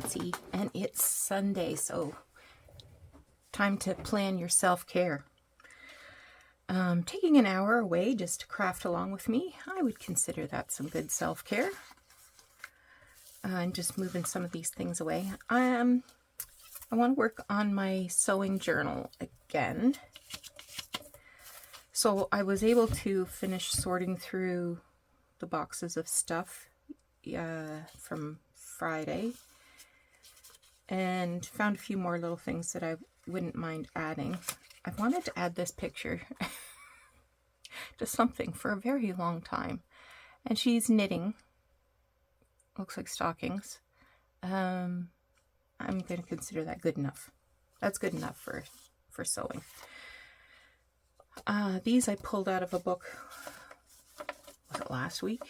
Nancy, and it's Sunday, so time to plan your self-care. Taking an hour away just to craft along with me, I would consider that some good self-care. And just moving some of these things away. I want to work on my sewing journal again. So I was able to finish sorting through the boxes of stuff from Friday and found a few more little things that I wouldn't mind adding. I wanted to add this picture to something for a very long time, and she's knitting. Looks like stockings. I'm going to consider that good enough. That's good enough for sewing. These I pulled out of a book, was it last week?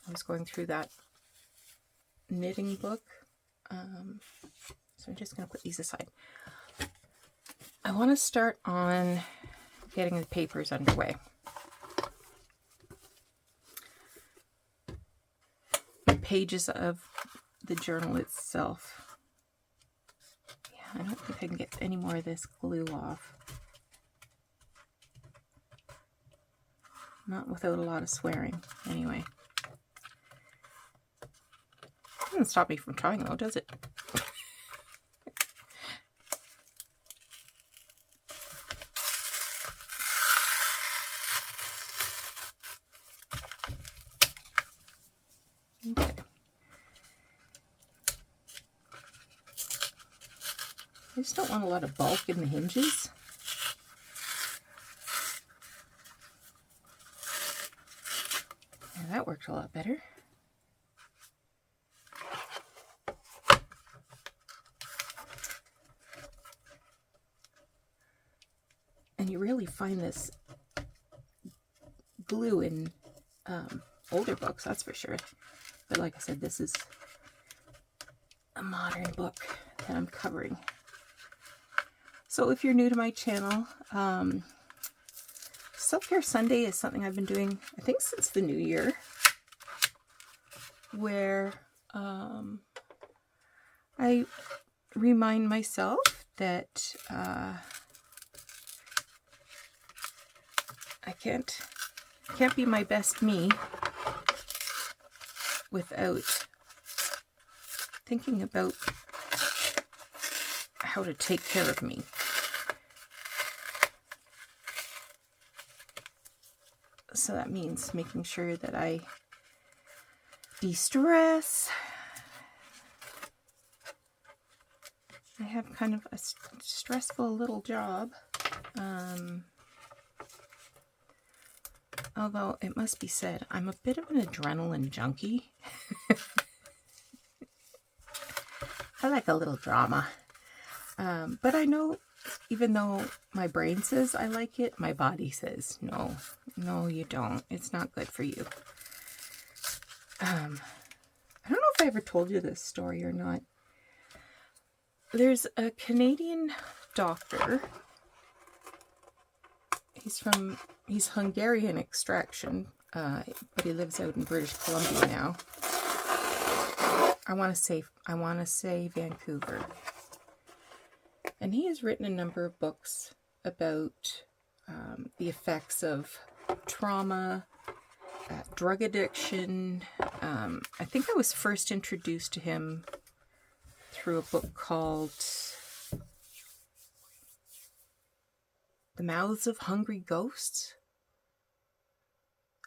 I was going through that knitting book. So I'm just going to put these aside. I want to start on getting the papers underway. The pages of the journal itself. Yeah, I don't think I can get any more of this glue off. Not without a lot of swearing, anyway. Doesn't stop me from trying though, does it? Okay. I just don't want a lot of bulk in the hinges. Yeah, that worked a lot better. And you really find this glue in older books, that's for sure. But like I said, this is a modern book that I'm covering. So if you're new to my channel, Self-Care Sunday is something I've been doing, I think, since the new year, where I remind myself that I can't be my best me without thinking about how to take care of me. So that means making sure that I de-stress. I have kind of a stressful little job. Although it must be said, I'm a bit of an adrenaline junkie. I like a little drama. But I know, even though my brain says I like it, my body says, no, you don't. It's not good for you. I don't know if I ever told you this story or not. There's a Canadian doctor. He's Hungarian extraction, but he lives out in British Columbia now. I want to say Vancouver. And he has written a number of books about the effects of trauma, drug addiction. I think I was first introduced to him through a book called The Mouths of Hungry Ghosts,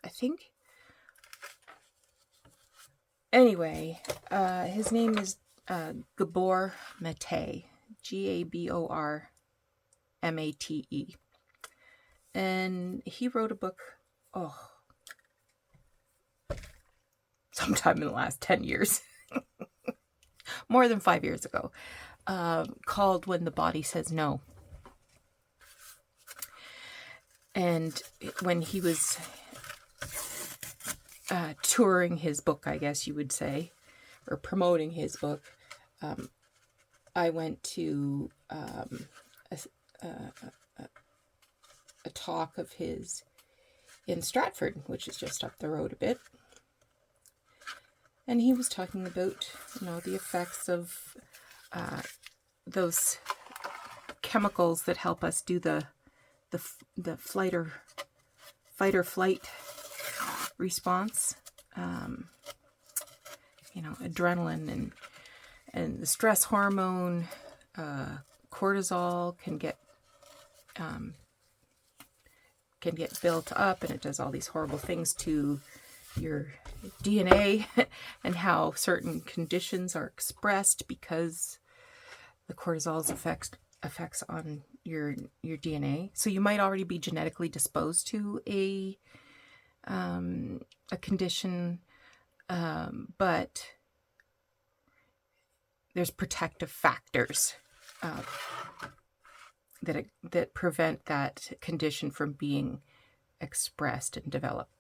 I think. Anyway, his name is Gabor Mate, Gabor Mate. And he wrote a book, sometime in the last 10 years, more than 5 years ago, called When the Body Says No. And when he was touring his book, I guess you would say, or promoting his book, I went to a talk of his in Stratford, which is just up the road a bit. And he was talking about, the effects of those chemicals that help us do the fight or flight response. Adrenaline and the stress hormone, cortisol can get built up, and it does all these horrible things to your DNA and how certain conditions are expressed because the cortisol's effects on your DNA. So you might already be genetically disposed to a condition, but there's protective factors that prevent that condition from being expressed and developed.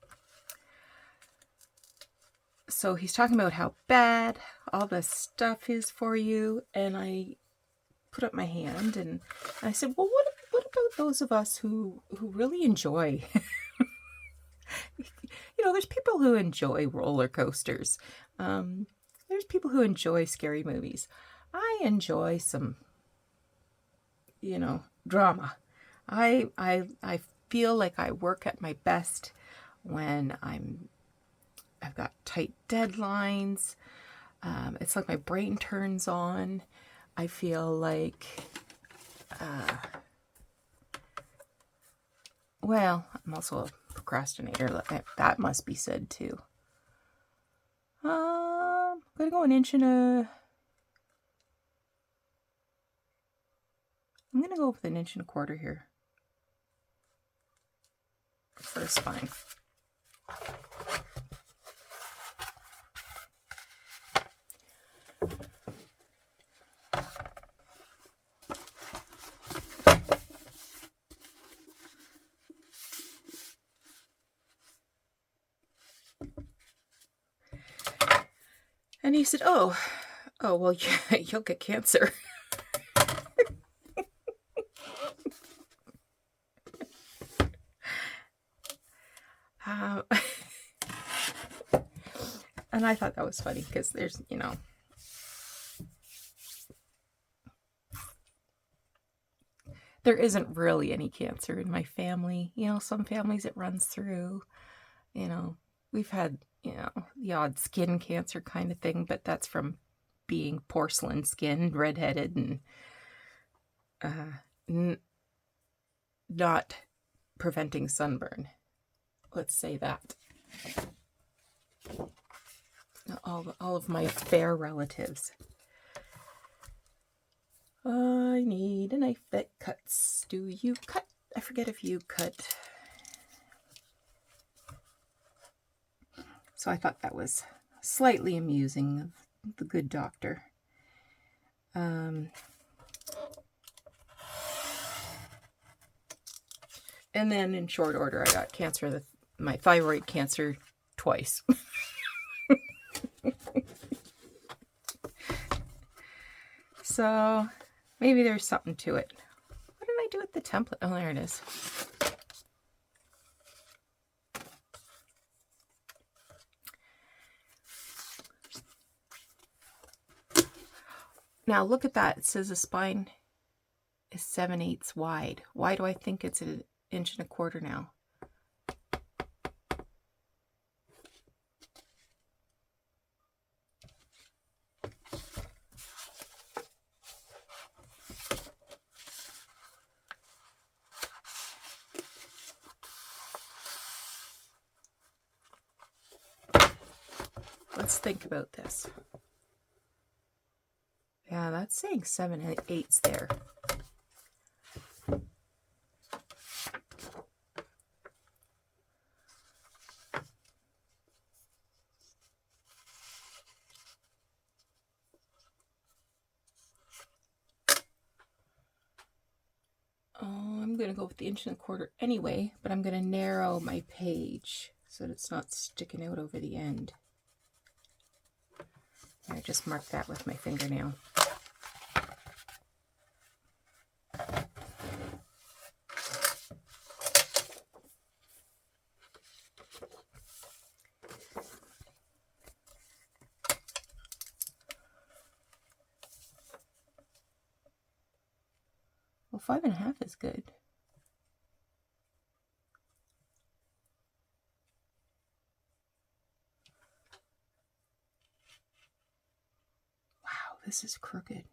So he's talking about how bad all this stuff is for you, and I put up my hand and I said, well, what about those of us who really enjoy there's people who enjoy roller coasters. There's people who enjoy scary movies. I enjoy some drama. I feel like I work at my best when I've got tight deadlines. It's like my brain turns on. I feel like, I'm also a procrastinator. That must be said too. I'm gonna go an inch and a. I'm gonna go with an inch and a quarter here for a spine. And he said, oh, well, yeah, you'll get cancer. And I thought that was funny because there's, there isn't really any cancer in my family. Some families it runs through. We've had, the odd skin cancer kind of thing, but that's from being porcelain skin, redheaded, and not preventing sunburn. Let's say that. All of my fair relatives. I need a knife that cuts. Do you cut? I forget if you cut. So I thought that was slightly amusing of the good doctor. And then in short order, I got cancer, my thyroid cancer twice. So maybe there's something to it. What did I do with the template? Oh, there it is. Now look at that. It says the spine is 7/8 wide. Why do I think it's an inch and a quarter now? Let's think about this. Yeah, that's saying 7/8 there. I'm going to go with the inch and a quarter anyway, but I'm going to narrow my page so that it's not sticking out over the end. I just marked that with my fingernail. 5.5 is good. Wow, this is crooked.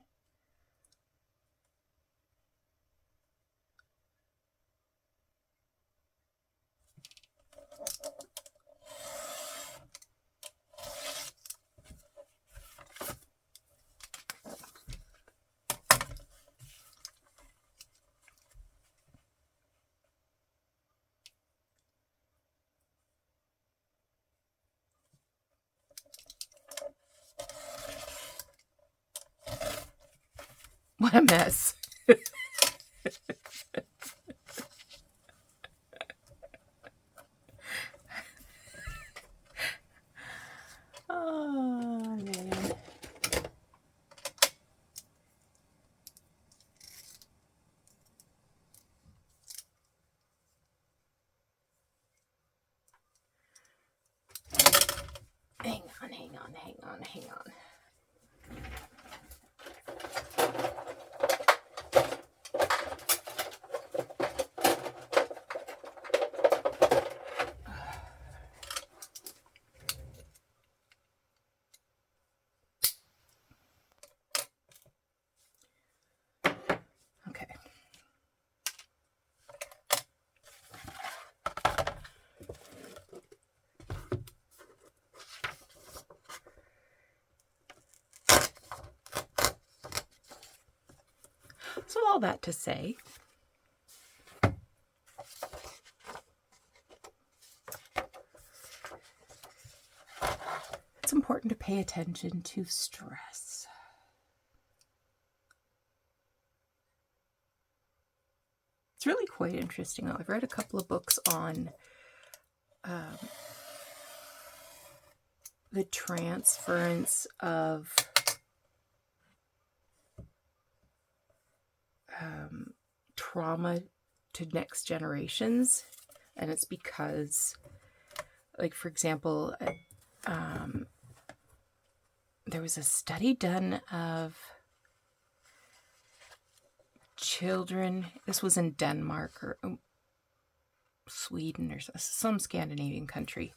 What a mess. Oh, man. Hang on. Okay. So all that to say, it's important to pay attention to stress. It's really quite interesting. I've read a couple of books on the transference of trauma to next generations, and it's because, like, for example, there was a study done of children. This was in Denmark or Sweden or some Scandinavian country.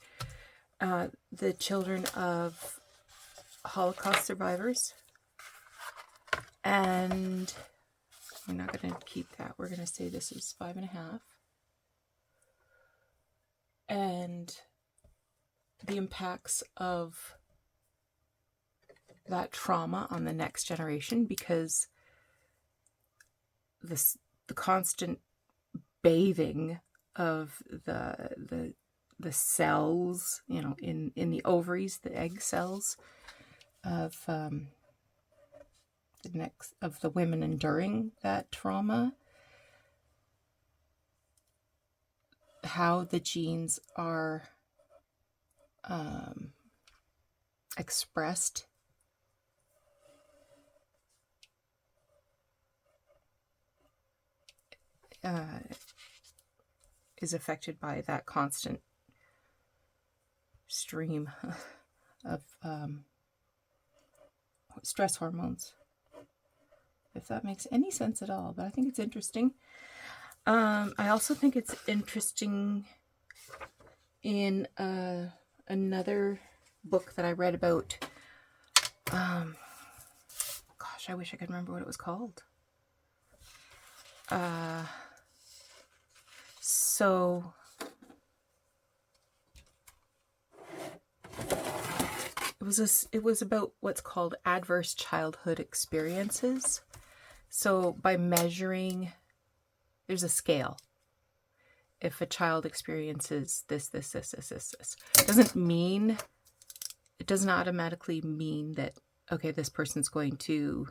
The children of Holocaust survivors, and we're not going to keep that. We're going to say this is 5.5. And the impacts of that trauma on the next generation, because the constant bathing of the cells, you know, in the ovaries, the egg cells of the women enduring that trauma, how the genes are expressed is affected by that constant stream of stress hormones, if that makes any sense at all. But I think it's interesting. I also think it's interesting in another book that I read about. Gosh, I wish I could remember what it was called. So it was about what's called adverse childhood experiences. So by measuring, there's a scale. If a child experiences this, it doesn't automatically mean that, okay, this person's going to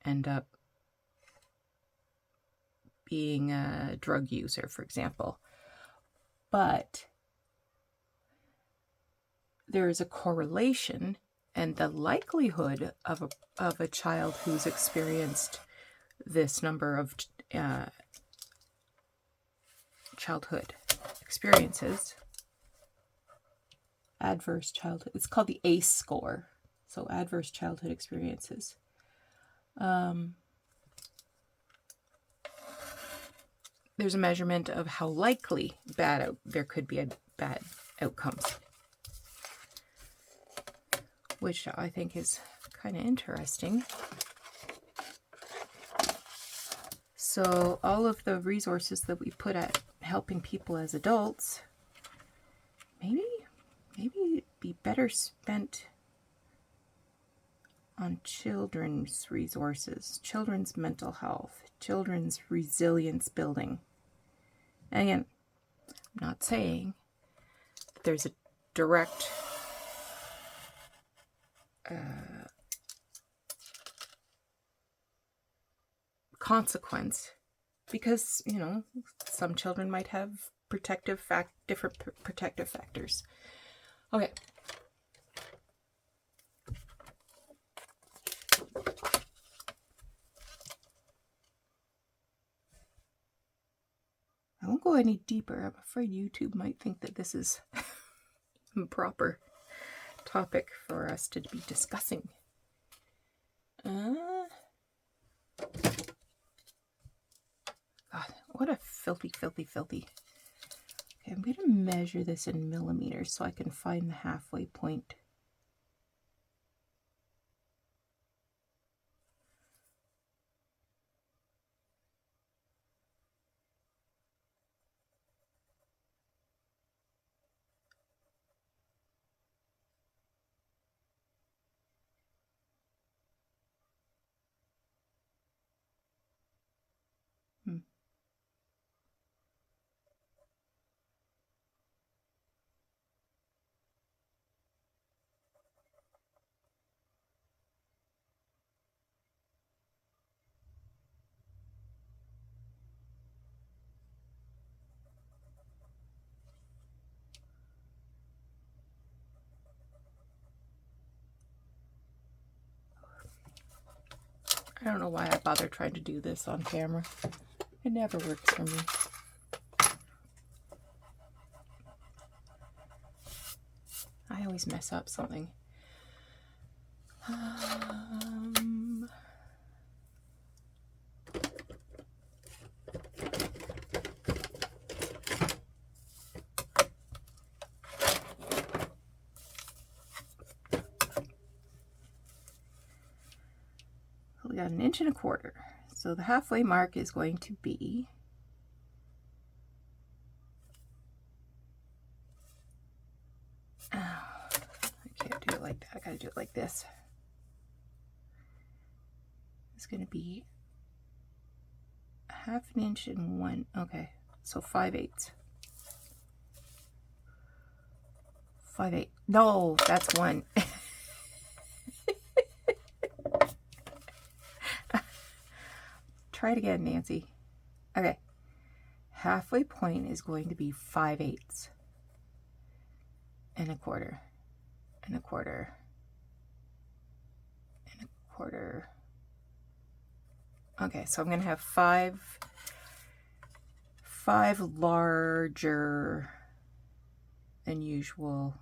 end up being a drug user, for example. But there is a correlation, and the likelihood of a child who's experienced this number of childhood experiences, adverse childhood, it's called the ACE score, so adverse childhood experiences. there's a measurement of how likely there could be bad outcomes, which I think is kind of interesting. So all of the resources that we put at helping people as adults, maybe it'd be better spent on children's resources, children's mental health, children's resilience building. And again, I'm not saying that there's a direct consequence, because, you know, some children might have different protective factors. Okay. I won't go any deeper. I'm afraid YouTube might think that this is a proper topic for us to be discussing. God, what a filthy. Okay, I'm going to measure this in millimeters so I can find the halfway point. I don't know why I bother trying to do this on camera. It never works for me. I always mess up something. We got 1 1/4 inches. So the halfway mark is going to be I can't do it like that. I gotta do it like this. It's going to be 1/2 inch and 1. Okay, so 5/8. 5/8. No, that's 1. Try it again, Nancy. Okay. Halfway point is going to be 5/8. And 1/4. And 1/4. And 1/4. Okay, so I'm going to have five larger than usual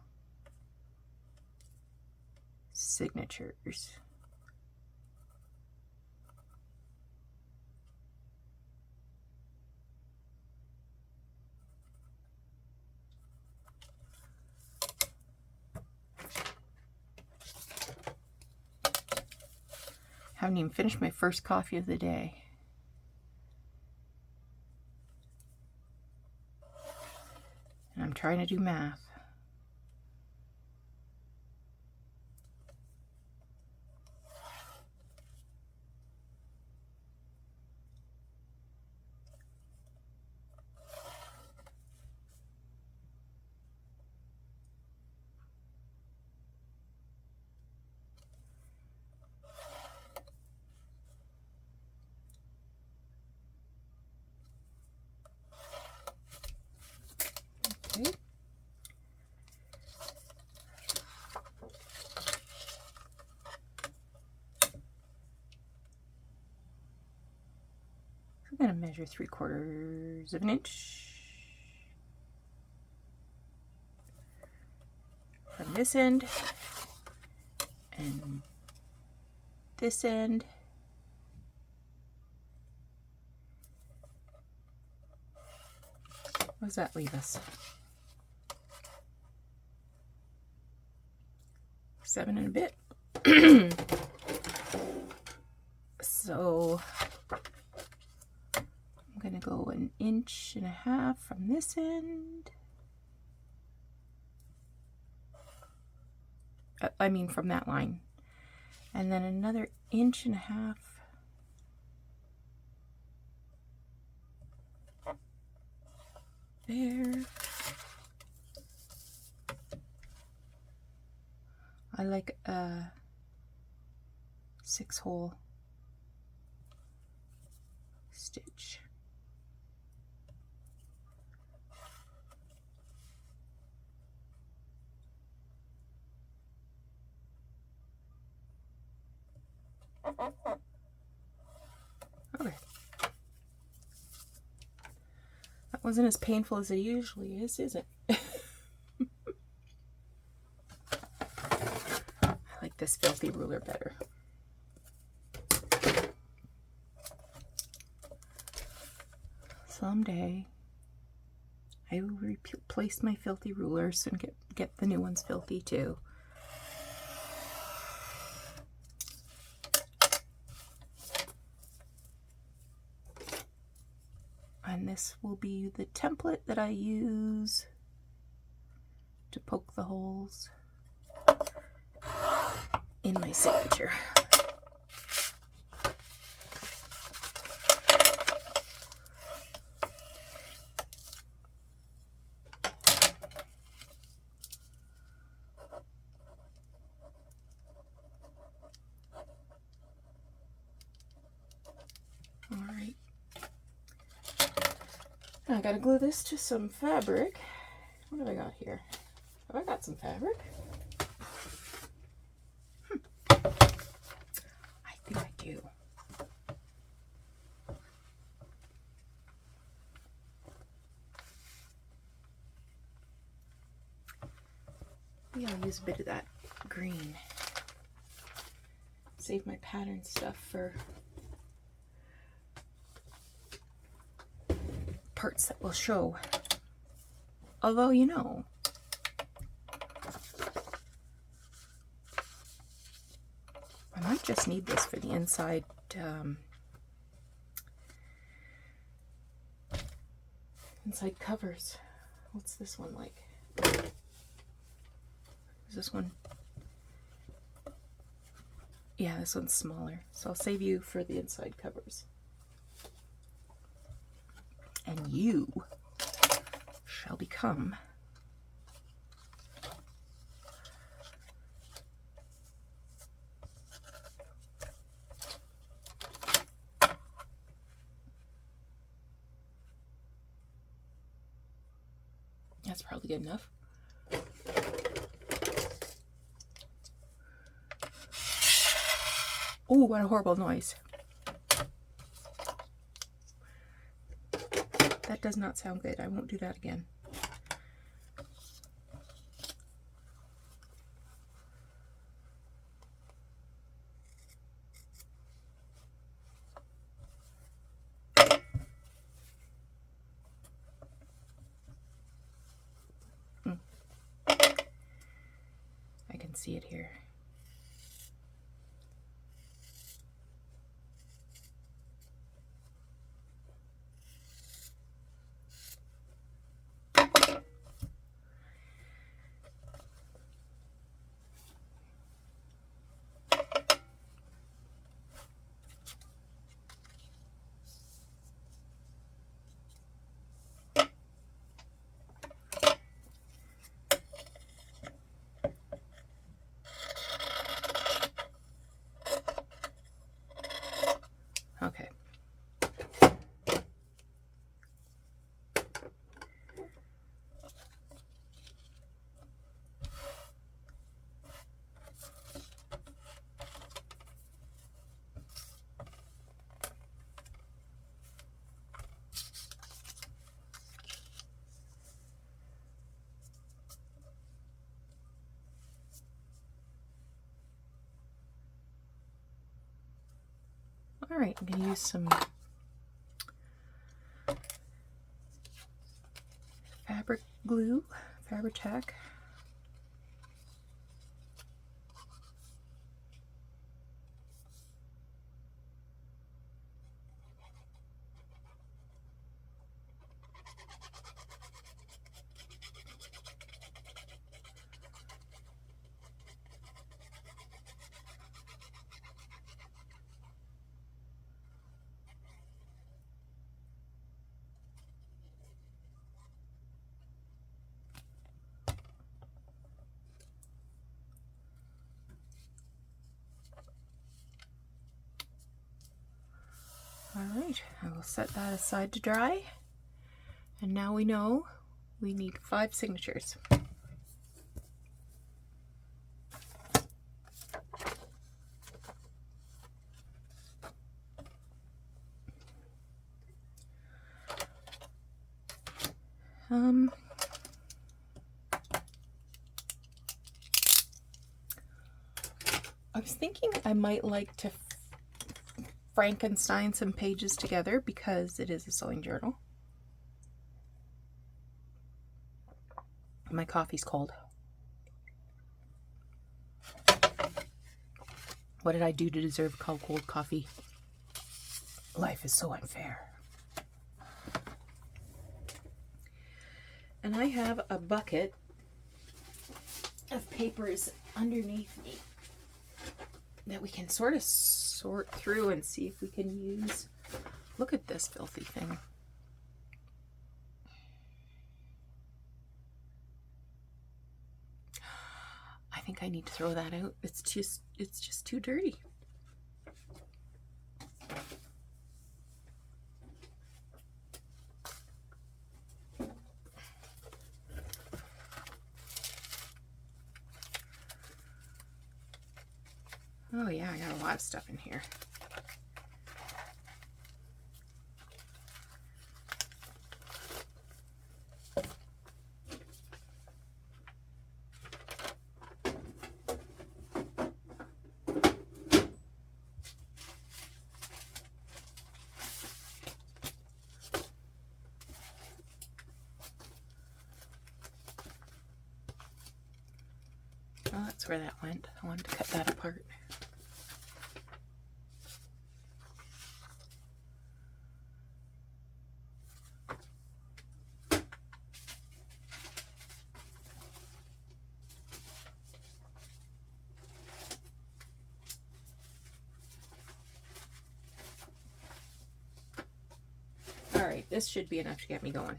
signatures. Haven't even finished my first coffee of the day. And I'm trying to do math. Okay. I'm going to measure 3/4 of an inch from this end and this end. What does that leave us? 7 and a bit. So I'm going to go 1.5 inches from this end. I mean from that line. And then another 1.5 inches. There. I like a 6-hole stitch. Okay. That wasn't as painful as it usually is it? I like this filthy ruler better. Someday I will replace my filthy rulers and get the new ones filthy too. And this will be the template that I use to poke the holes in my signature. All right. I gotta glue this to some fabric. What have I got here? Have I got some fabric? I think I do. Maybe I'll use a bit of that green. Save my pattern stuff for parts that will show. Although, you know, I might just need this for the inside inside covers. What's this one like? Is this one? Yeah, this one's smaller. So I'll save you for the inside covers. And you shall become that's probably good enough. Oh, what a horrible noise. That does not sound good. I won't do that again. I can see it here. Okay. All right, I'm going to use some fabric glue, Fabri-Tac. Alright, I will set that aside to dry. And now we know we need 5 signatures. I was thinking I might like to Frankenstein some pages together because it is a sewing journal. My coffee's cold. What did I do to deserve cold coffee? Life is so unfair. And I have a bucket of papers underneath me that we can sort of sort through and see if we can use. Look at this filthy thing. I think I need to throw that out. It's just too dirty. Oh yeah, I got a lot of stuff in here. Well, that's where that went. I wanted to cut that apart. Alright, this should be enough to get me going.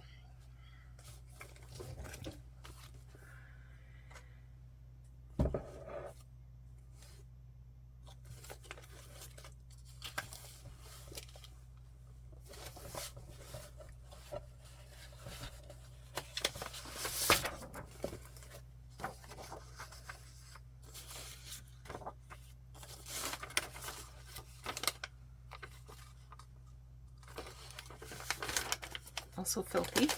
Also filthy.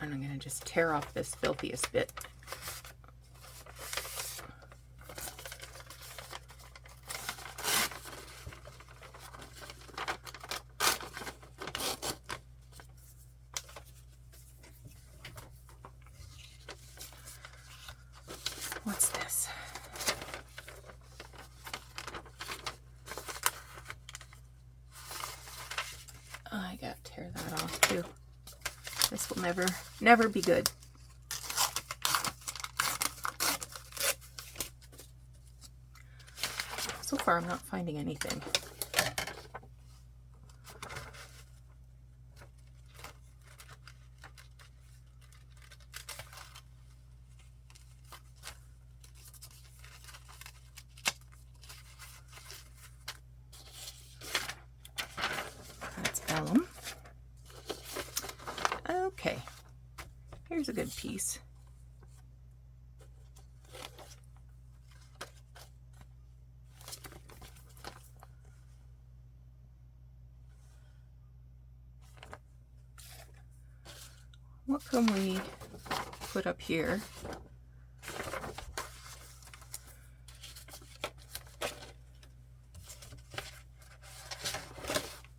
And I'm going to just tear off this filthiest bit. What's this? I gotta tear that off too. This will never be good. So far I'm not finding anything. That's vellum. Okay, here's a good piece. what can we put up here?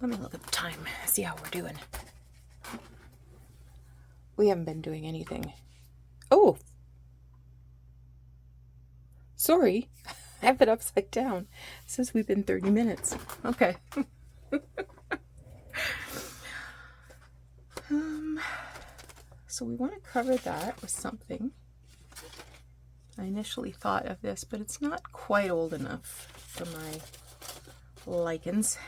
Let me look at the time, see how we're doing. We haven't been doing anything. Oh! Sorry, I have it upside down. It says we've been 30 minutes. Okay. So we want to cover that with something. I initially thought of this, but it's not quite old enough for my lichens.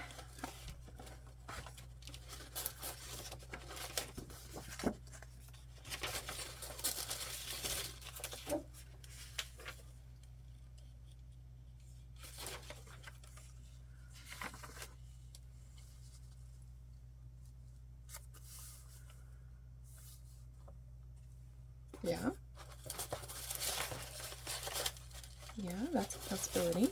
Yeah, that's a possibility.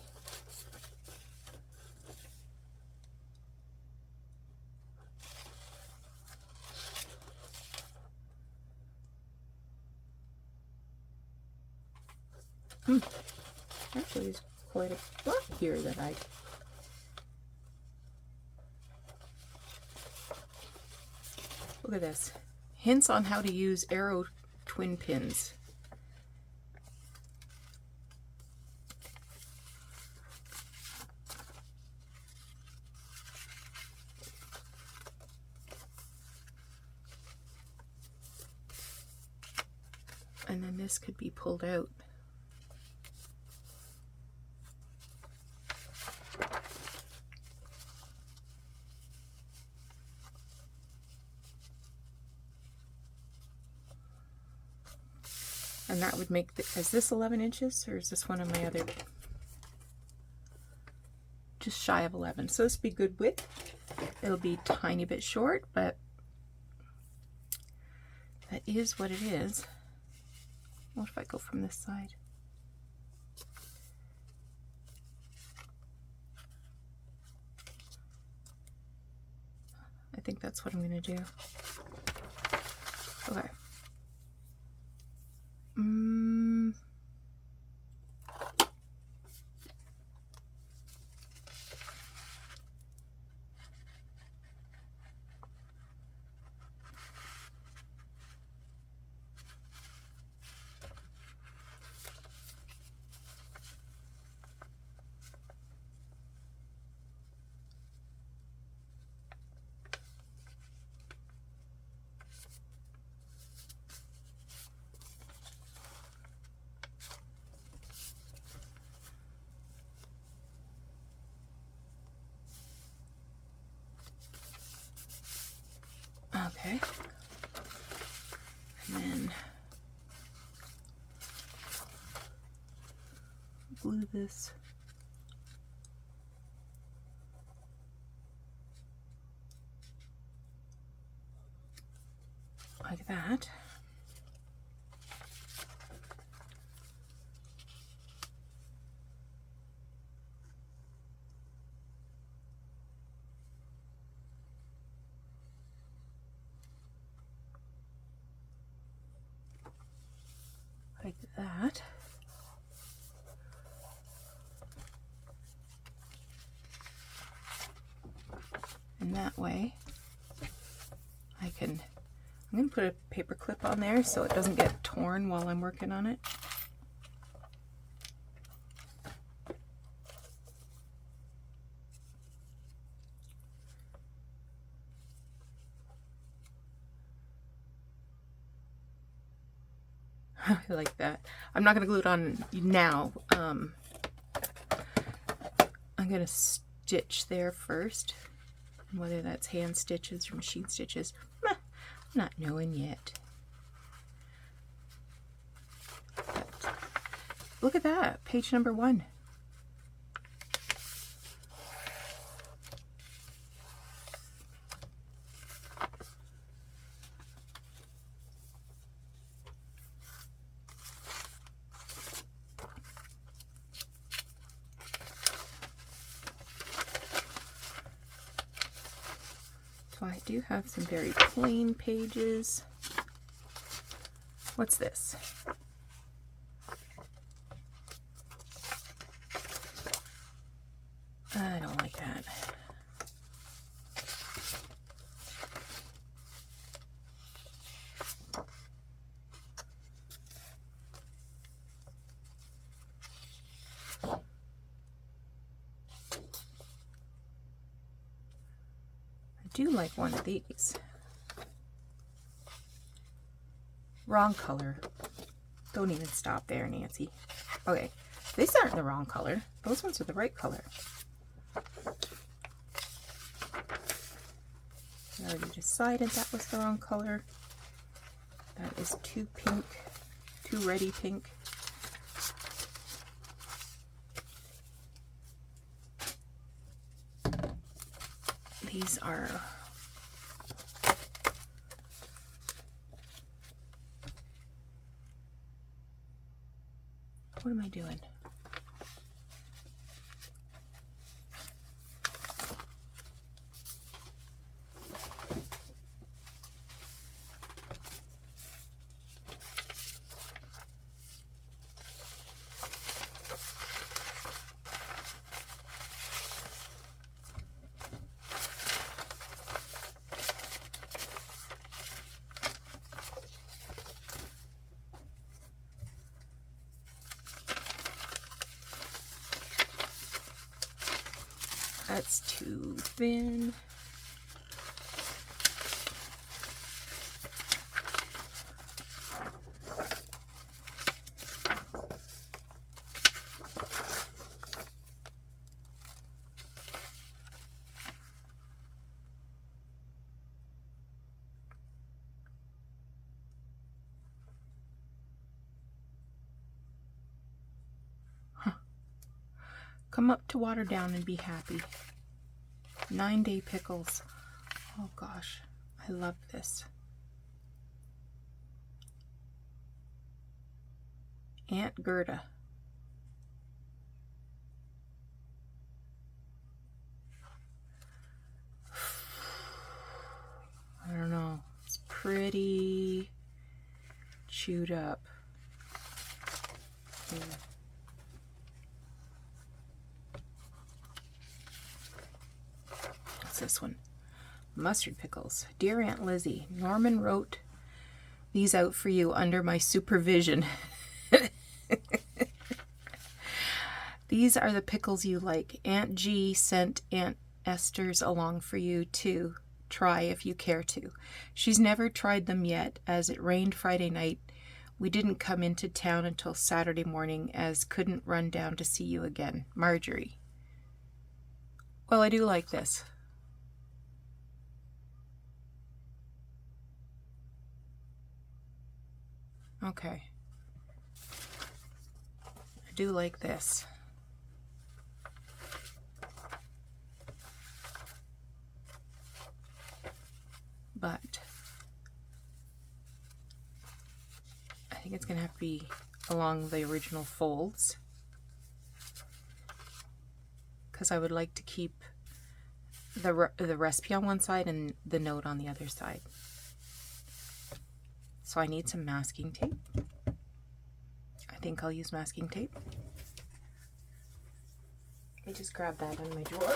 Actually, there's quite a lot here that I... Look at this. Hints on how to use arrow twin pins. And then this could be pulled out. And that would make, is this 11 inches or is this one of my other? Just shy of 11. So this would be good width. It'll be a tiny bit short, but that is what it is. What if I go from this side? I think that's what I'm going to do. Okay. Okay, and then glue this like that. Like that. And that way I can, I'm going to put a paper clip on there so it doesn't get torn while I'm working on it. I like that. I'm not going to glue it on now. I'm going to stitch there first. And whether that's hand stitches or machine stitches, I'm not knowing yet. But look at that, page number 1. So I do have some very plain pages. What's this? I don't like that. I do like one of these. Wrong color. Don't even stop there, Nancy. Okay, these aren't the wrong color. Those ones are the right color. I already decided that was the wrong color. That is too pink, too ready pink. These are what am I doing? That's too thin. Come up to water down and be happy. 9-day pickles. Oh gosh, I love this. Aunt Gerda. I don't know. It's pretty chewed up. Yeah. This one, mustard pickles. Dear Aunt Lizzie, Norman wrote these out for you under my supervision. These are the pickles you like. Aunt G sent Aunt Esther's along for you to try if you care to. She's never tried them yet, as it rained Friday night. We didn't come into town until Saturday morning, as couldn't run down to see you again. Marjorie. Well, I do like this. Okay. I do like this. But I think it's going to have to be along the original folds, because I would like to keep the recipe on one side and the note on the other side. So I need some masking tape. I think I'll use masking tape. Let me just grab that in my drawer.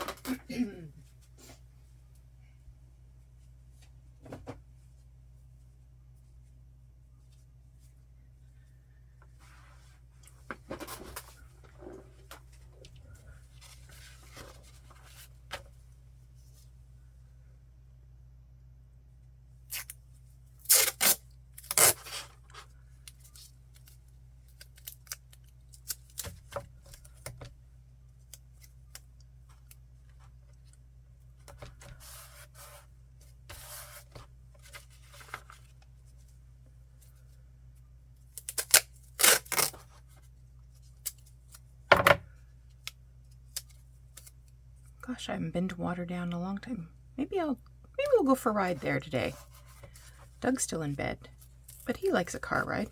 Gosh, I haven't been to Waterdown in a long time. Maybe we'll go for a ride there today. Doug's still in bed, but he likes a car ride.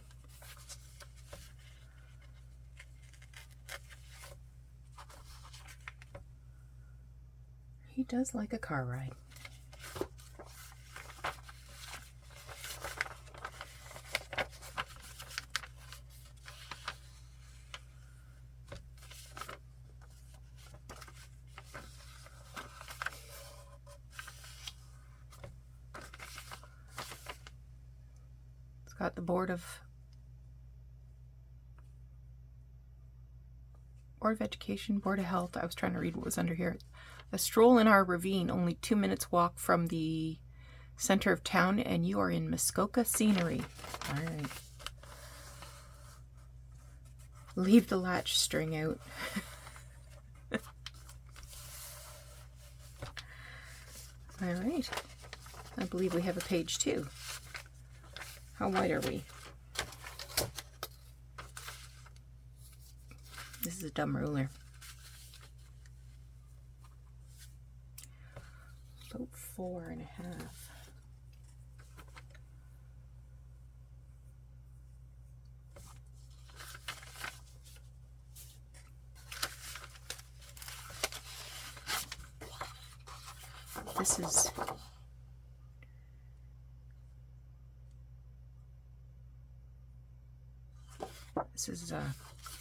He does like a car ride. Got the Board of Education, Board of Health. I was trying to read what was under here. A stroll in our ravine, only 2 minutes walk from the center of town, and you are in Muskoka scenery. All right. Leave the latch string out. All right. I believe we have a page 2. How wide are we? This is a dumb ruler. About 4.5. This is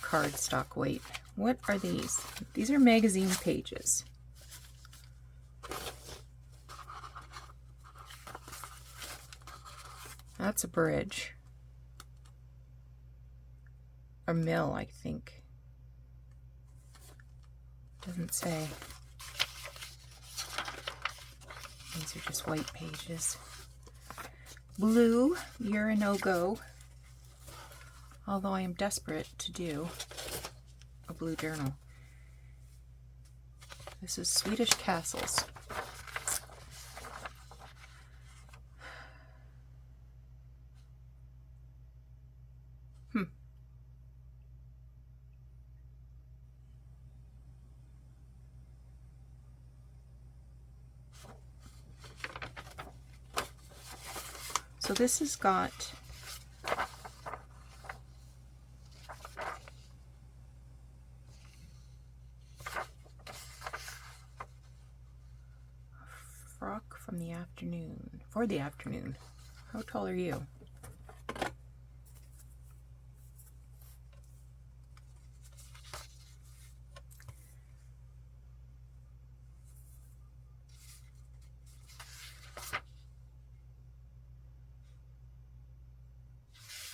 cardstock weight. What are these? These are magazine pages. That's a bridge. A mill, I think. Doesn't say. These are just white pages. Blue, you're a no-go. Although I am desperate to do a blue journal. This is Swedish castles. So this has got frock from the afternoon, for the afternoon. How tall are you?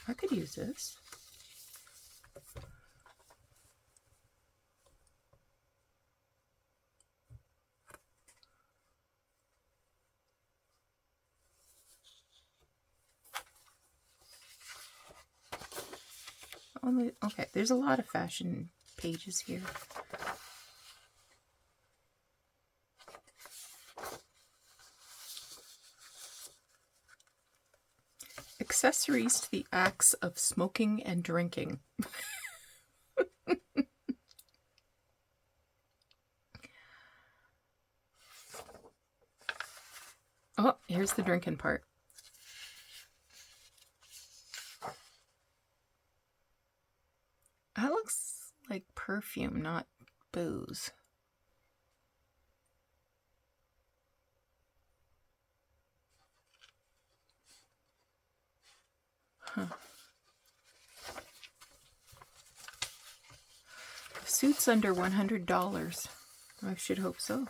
I could use this. Okay, there's a lot of fashion pages here. Accessories to the acts of smoking and drinking. Oh, here's the drinking part. That looks like perfume, not booze. Huh. Suits under $100. I should hope so.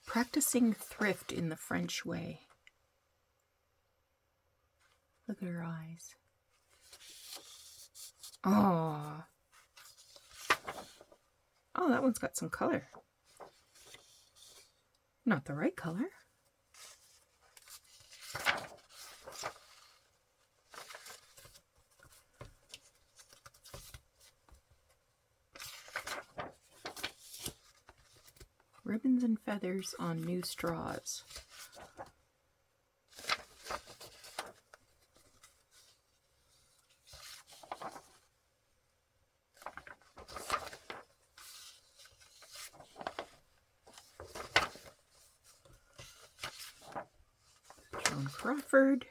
Practicing thrift in the French way. Look at her eyes. Oh. Oh, that one's got some color. Not the right color. Ribbons and feathers on new straws. Joan Crawford.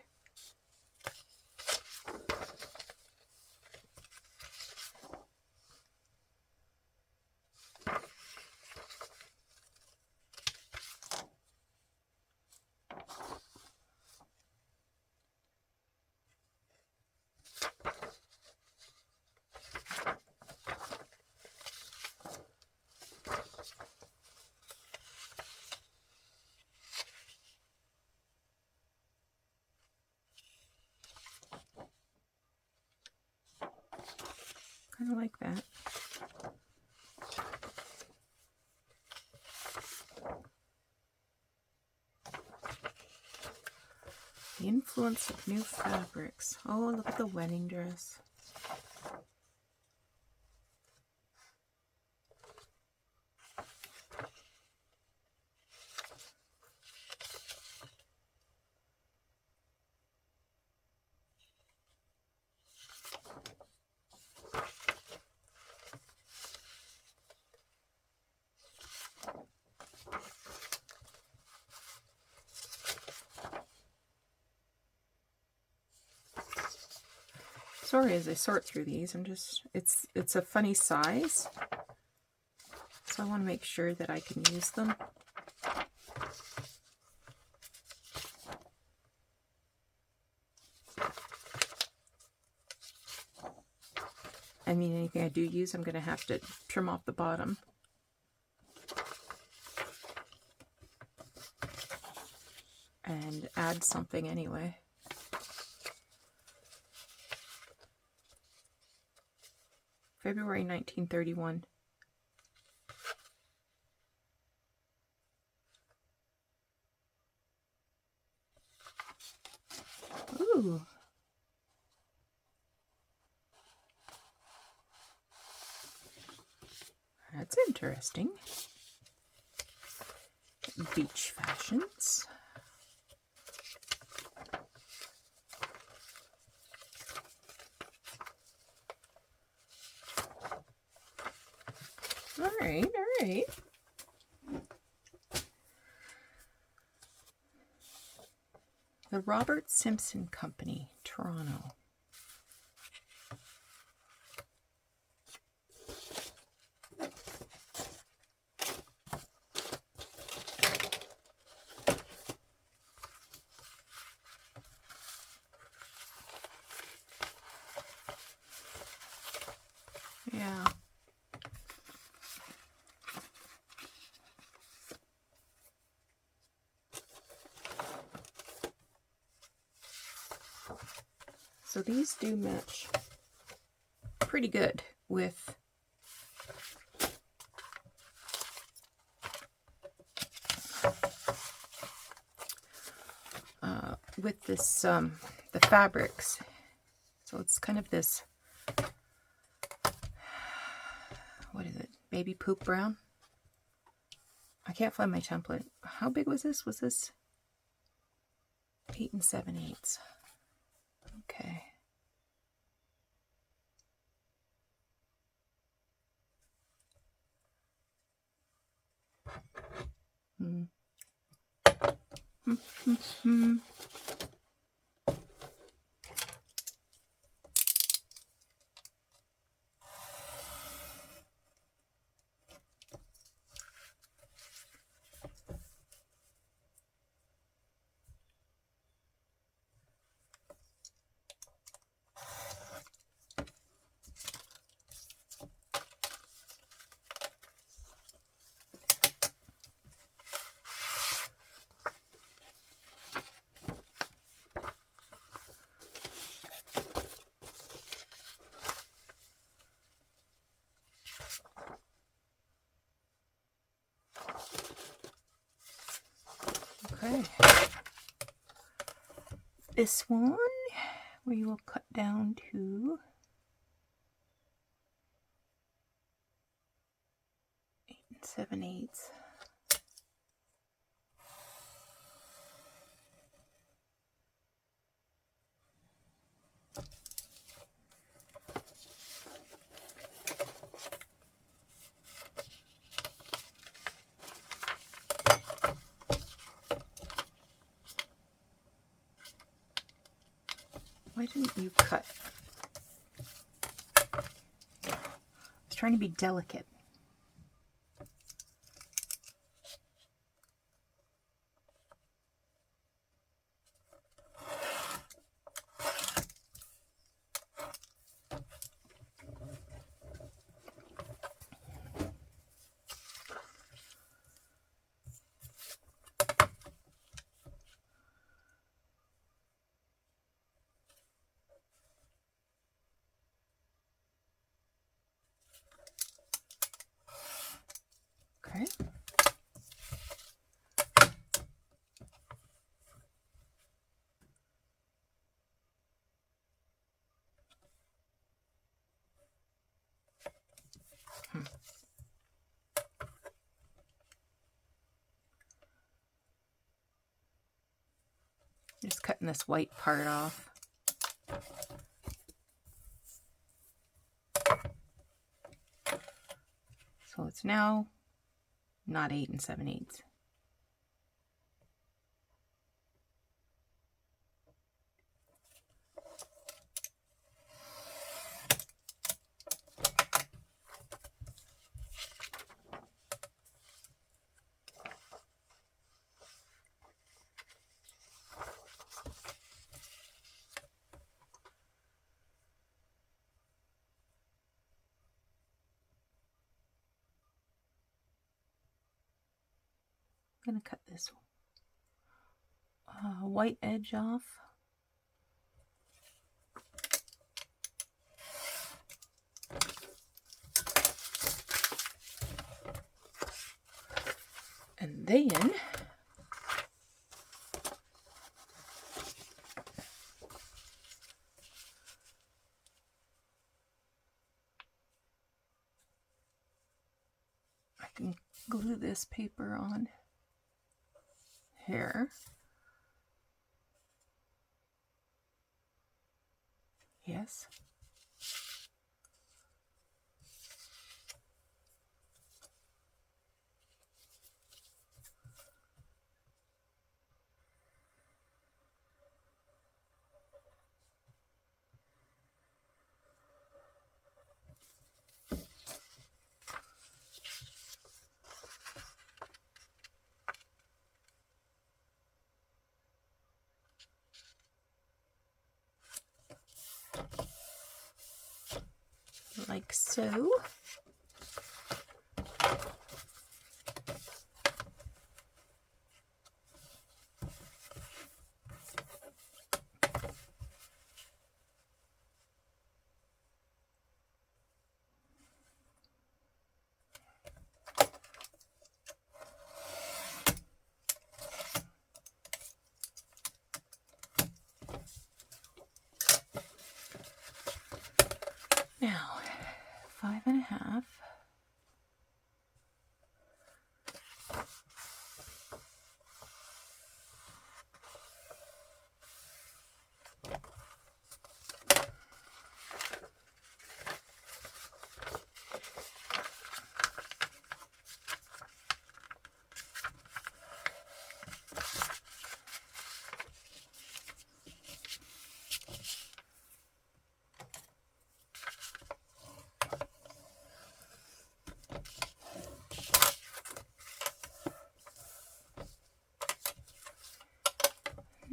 kind of like that. The influence of new fabrics. Oh, look at the wedding dress. Sorry as I sort through these, it's a funny size, so I want to make sure that I can use them. I mean, anything I do use, I'm going to have to trim off the bottom. And add something anyway. February 1931. Ooh. That's interesting. Beach fashions. All right, all right. The Robert Simpson Company, Toronto. Yeah. So these do match pretty good with this the fabrics. So it's kind of this, what is it? Baby poop brown. I can't find my template. How big was this? Was this 8 7/8? Okay. Okay. This one, we will cut down to 8 7/8. Why didn't you cut? I was trying to be delicate. Just cutting this white part off. So it's now not 8 7/8. I'm going to cut this white edge off. And then I can glue this paper on here. Yes. Like so. Now, 5 1/2.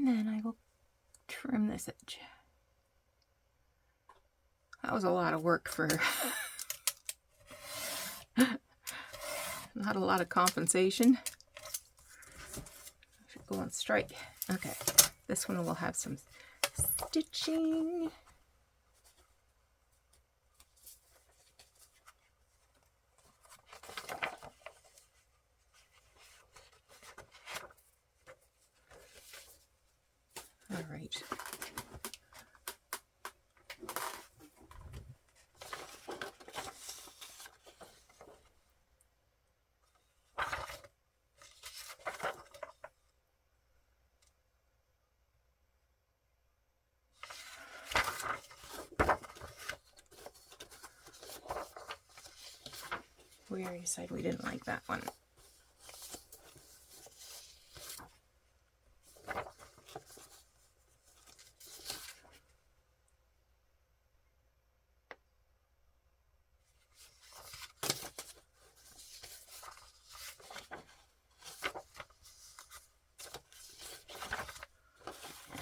And then I will trim this edge. That was a lot of work for not a lot of compensation. I should go on straight. Okay, this one will have some stitching. All right. We already said we didn't like that one.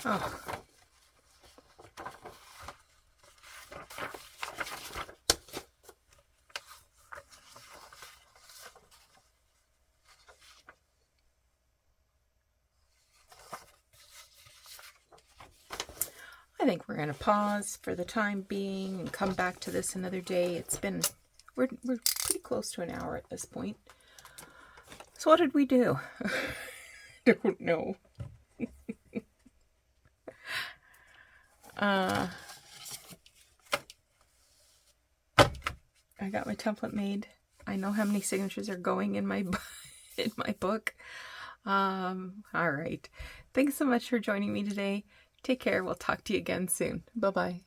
Oh. I think we're going to pause for the time being and come back to this another day. We're pretty close to an hour at this point. So what did we do? Don't know. I got my template made. I know how many signatures are going in my book. All right. Thanks so much for joining me today. Take care. We'll talk to you again soon. Bye-bye.